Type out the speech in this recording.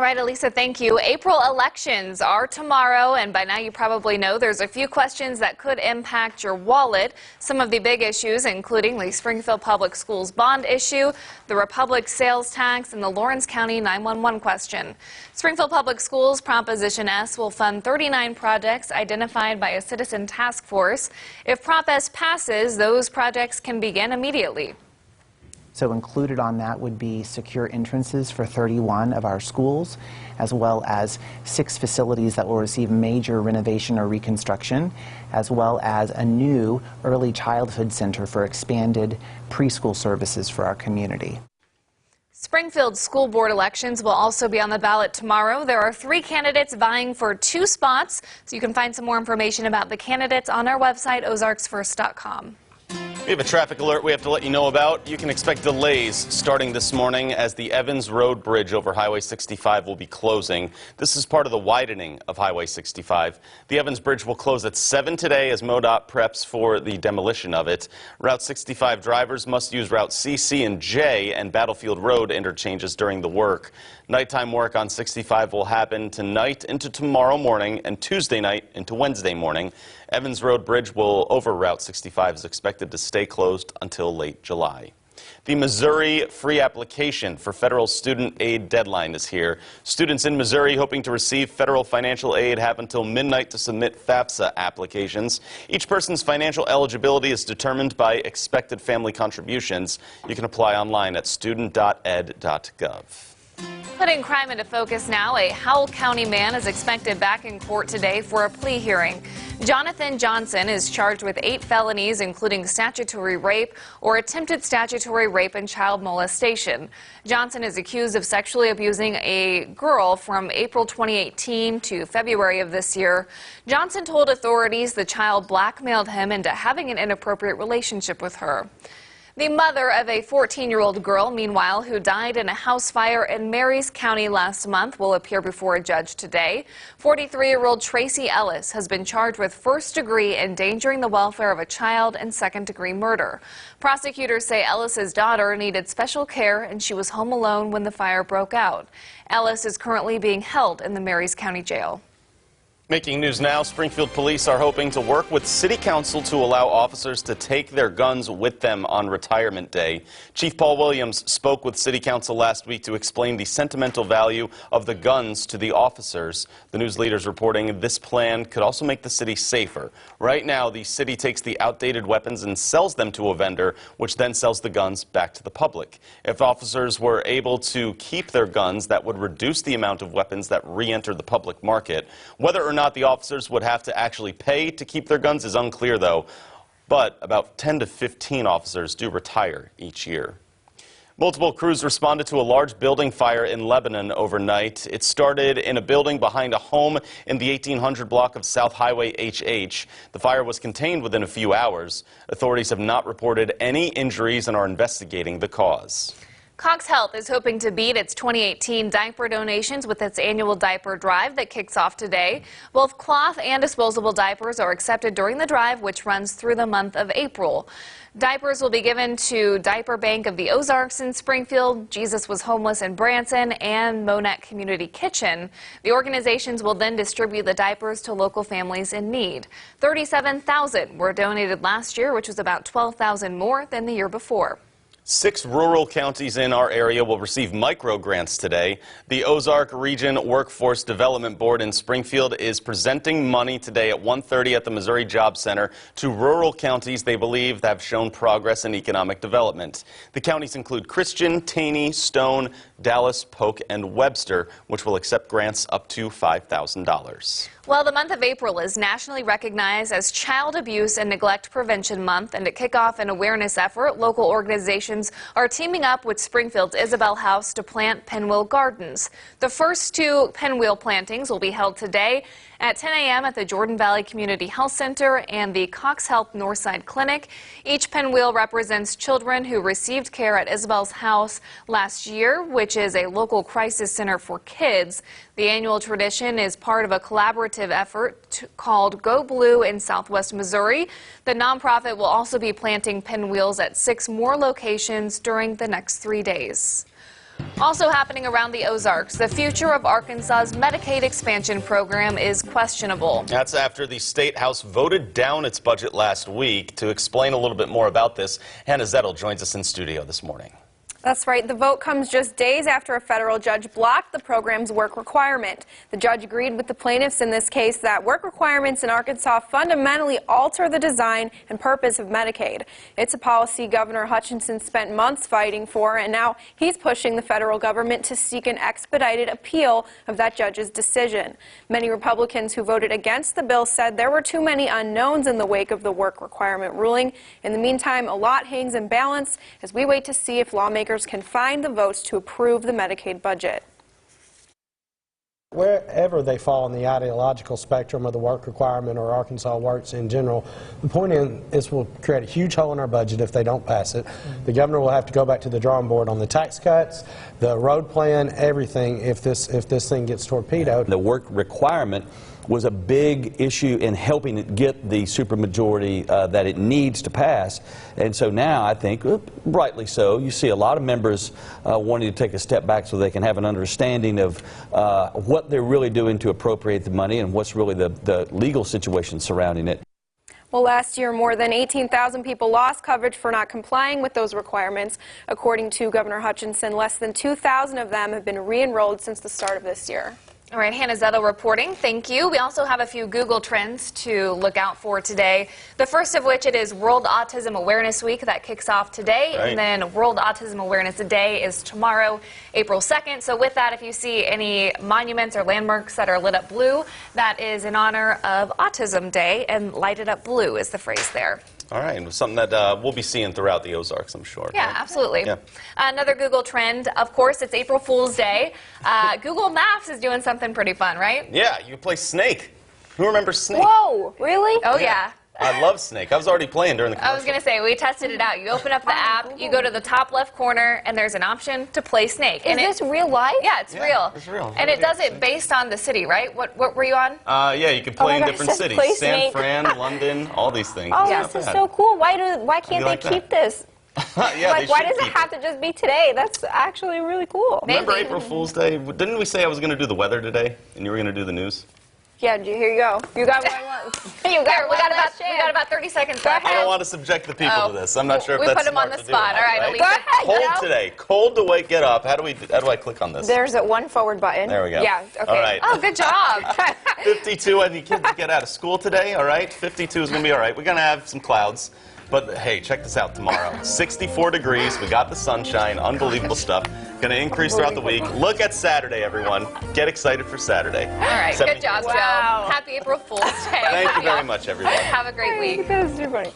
right, Elisa, thank you. April elections are tomorrow, and by now you probably know there's a few questions that could impact your wallet. Some of the big issues, including the Springfield Public Schools bond issue, the Republic sales tax, and the Lawrence County 911 question. Springfield Public Schools Proposition S will fund 39 projects identified by a citizen task force. If Prop S passes, those projects can begin immediately. So included on that would be secure entrances for 31 of our schools, as well as 6 facilities that will receive major renovation or reconstruction, as well as a new early childhood center for expanded preschool services for our community. Springfield school board elections will also be on the ballot tomorrow. There are 3 candidates vying for 2 spots, so you can find some more information about the candidates on our website, ozarksfirst.com. We have a traffic alert we have to let you know about. You can expect delays starting this morning as the Evans Road Bridge over Highway 65 will be closing. This is part of the widening of Highway 65. The Evans Bridge will close at 7 today as MoDOT preps for the demolition of it. Route 65 drivers must use Route C, C, and J and Battlefield Road interchanges during the work. Nighttime work on 65 will happen tonight into tomorrow morning and Tuesday night into Wednesday morning. Evans Road Bridge over Route 65 is expected to stay closed until late July. The Missouri free application for federal student aid deadline is here. Students in Missouri hoping to receive federal financial aid have until midnight to submit FAFSA applications. Each person's financial eligibility is determined by expected family contributions. You can apply online at student.ed.gov. Putting crime into focus now, a Howell County man is expected back in court today for a plea hearing. Jonathan Johnson is charged with 8 felonies, including statutory rape or attempted statutory rape and child molestation. Johnson is accused of sexually abusing a girl from April 2018 to February of this year. Johnson told authorities the child blackmailed him into having an inappropriate relationship with her. The mother of a 14-year-old girl, meanwhile, who died in a house fire in Marys County last month, will appear before a judge today. 43-year-old Tracy Ellis has been charged with first-degree endangering the welfare of a child and second-degree murder. Prosecutors say Ellis's daughter needed special care and she was home alone when the fire broke out. Ellis is currently being held in the Marys County Jail. Making news now, Springfield police are hoping to work with City Council to allow officers to take their guns with them on Retirement Day. Chief Paul Williams spoke with City Council last week to explain the sentimental value of the guns to the officers. The news leader's reporting this plan could also make the city safer. Right now, the city takes the outdated weapons and sells them to a vendor, which then sells the guns back to the public. If officers were able to keep their guns, that would reduce the amount of weapons that re-enter the public market. Whether or not the officers would have to actually pay to keep their guns is unclear, though. But about 10 to 15 officers do retire each year. Multiple crews responded to a large building fire in Lebanon overnight. It started in a building behind a home in the 1800 block of South Highway HH. The fire was contained within a few hours. Authorities have not reported any injuries and are investigating the cause. Cox Health is hoping to beat its 2018 diaper donations with its annual diaper drive that kicks off today. Both cloth and disposable diapers are accepted during the drive, which runs through the month of April. Diapers will be given to Diaper Bank of the Ozarks in Springfield, Jesus Was Homeless in Branson, and Monette Community Kitchen. The organizations will then distribute the diapers to local families in need. 37,000 were donated last year, which was about 12,000 more than the year before. 6 rural counties in our area will receive micro grants today. The Ozark Region Workforce Development Board in Springfield is presenting money today at 1:30 at the Missouri Job Center to rural counties they believe have shown progress in economic development. The counties include Christian, Taney, Stone, Dallas, Polk, and Webster, which will accept grants up to $5,000. Well, the month of April is nationally recognized as Child Abuse and Neglect Prevention Month, and to kick off an awareness effort, local organizations are teaming up with Springfield's Isabel House to plant pinwheel gardens. The first 2 pinwheel plantings will be held today at 10 a.m. at the Jordan Valley Community Health Center and the Cox Health Northside Clinic. Each pinwheel represents children who received care at Isabel's house last year, which is a local crisis center for kids. The annual tradition is part of a collaborative effort called Go Blue in Southwest Missouri. The nonprofit will also be planting pinwheels at 6 more locations during the next 3 days. Also happening around the Ozarks, the future of Arkansas's Medicaid expansion program is questionable. That's after the State House voted down its budget last week. To explain a little bit more about this, Hannah Zettel joins us in studio this morning. That's right. The vote comes just days after a federal judge blocked the program's work requirement. The judge agreed with the plaintiffs in this case that work requirements in Arkansas fundamentally alter the design and purpose of Medicaid. It's a policy Governor Hutchinson spent months fighting for, and now he's pushing the federal government to seek an expedited appeal of that judge's decision. Many Republicans who voted against the bill said there were too many unknowns in the wake of the work requirement ruling. In the meantime, a lot hangs in balance as we wait to see if lawmakers can find the votes to approve the Medicaid budget. Wherever they fall on the ideological spectrum of the work requirement or Arkansas Works in general, the point is this will create a huge hole in our budget if they don't pass it. The governor will have to go back to the drawing board on the tax cuts, the road plan, everything if this thing gets torpedoed. The work requirement was a big issue in helping it get the supermajority that it needs to pass. And so now I think, rightly so, you see a lot of members wanting to take a step back so they can have an understanding of what they're really doing to appropriate the money and what's really the legal situation surrounding it. Well, last year, more than 18,000 people lost coverage for not complying with those requirements. According to Governor Hutchinson, less than 2,000 of them have been re-enrolled since the start of this year. All right, Hannah Zettel reporting. Thank you. We also have a few Google trends to look out for today. The first of which it is World Autism Awareness Week that kicks off today. Right. And then World Autism Awareness Day is tomorrow, April 2nd. So with that, if you see any monuments or landmarks that are lit up blue, that is in honor of Autism Day, and light it up blue is the phrase there. All right, something that we'll be seeing throughout the Ozarks, I'm sure. Yeah, right? absolutely. Yeah. Another Google trend, of course, it's April Fool's Day. Google Maps is doing something pretty fun, right? Yeah, you play Snake. Who remembers Snake? Whoa, really? Oh, yeah. I love Snake. I was already playing during the commercial. I was going to say, we tested it out. You open up the app, you go to the top left corner, and there's an option to play Snake. Is this real life? Yeah, it's real. It's real. And it does it based on the city, right? What were you on? Yeah, you can play in gosh, different it says cities. play San Snake. Fran, London, all these things. Oh, It's this not is bad. so cool. Why can't like they that? keep this? Yeah, Like, they why should does it keep have to just be today? That's actually really cool. Remember Maybe. April Fool's Day? Didn't we say I was going to do the weather today, and you were going to do the news? Yeah, here you go. You got one. You got Here, we got about 30 seconds left. I don't want to subject the people to this. I'm not sure if we that's put them on smart the to do spot. or All right, not, Elisa. Go ahead. Cold today. Cold to wake, get up. How do I click on this? There's a one forward button. There we go. Yeah, okay. All right. Oh, good job. 52, I need kids to get out of school today, all right? 52 is going to be all right. We're going to have some clouds. But, hey, check this out tomorrow. 64 degrees. We got the sunshine. Unbelievable stuff. Going to increase throughout the week. Look at Saturday, everyone. Get excited for Saturday. All right, good job, Wow. Joe. Happy April Fool's Day. Thank you very much, everyone. Have a great week. That was too funny.